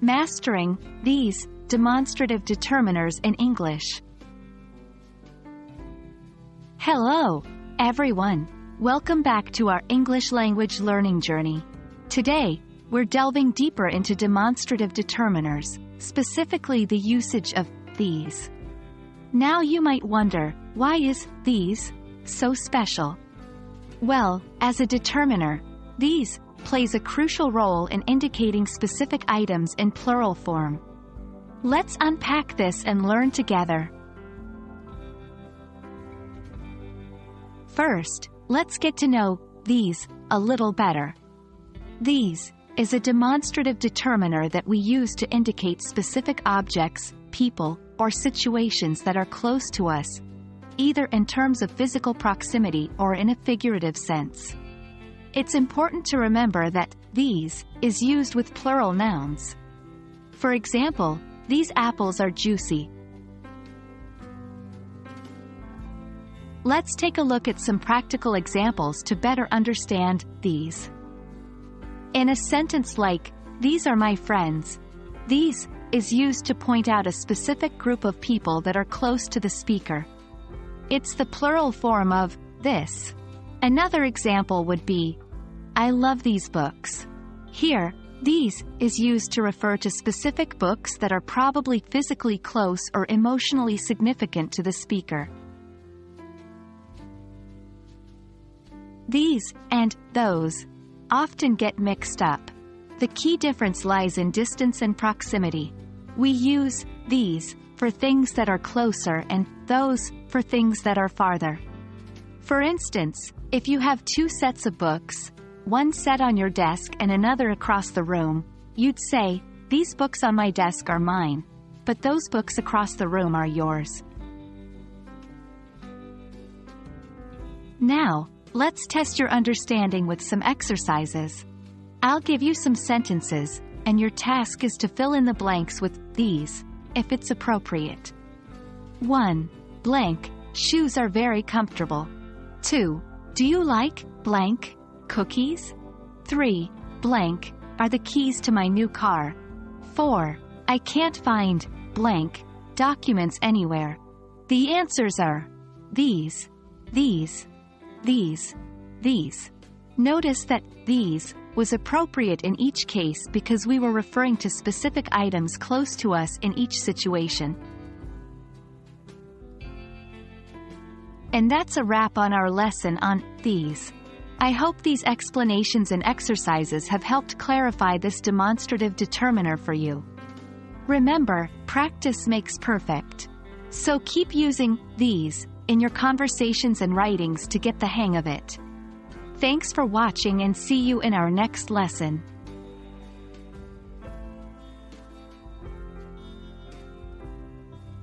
Mastering these demonstrative determiners in English. Hello, everyone. Welcome back to our English language learning journey. Today, we're delving deeper into demonstrative determiners, specifically the usage of these. Now you might wonder, why is these so special? Well, as a determiner, these plays a crucial role in indicating specific items in plural form. Let's unpack this and learn together. First, let's get to know these a little better. These is a demonstrative determiner that we use to indicate specific objects, people, or situations that are close to us, either in terms of physical proximity or in a figurative sense. It's important to remember that these is used with plural nouns. For example, these apples are juicy. Let's take a look at some practical examples to better understand these. In a sentence like, "These are my friends," these is used to point out a specific group of people that are close to the speaker. It's the plural form of this. Another example would be, "I love these books." Here, these is used to refer to specific books that are probably physically close or emotionally significant to the speaker. These and those often get mixed up. The key difference lies in distance and proximity. We use these for things that are closer and those for things that are farther. For instance, if you have two sets of books, one set on your desk and another across the room, you'd say, "These books on my desk are mine, but those books across the room are yours." Now, let's test your understanding with some exercises. I'll give you some sentences, and your task is to fill in the blanks with these, if it's appropriate. 1. Blank, shoes are very comfortable. 2. Do you like blank cookies? 3. Blank are the keys to my new car. 4. I can't find blank documents anywhere. The answers are these, these, these, these. Notice that these was appropriate in each case because we were referring to specific items close to us in each situation. And that's a wrap on our lesson on these. I hope these explanations and exercises have helped clarify this demonstrative determiner for you. Remember, practice makes perfect. So keep using these in your conversations and writings to get the hang of it. Thanks for watching and see you in our next lesson.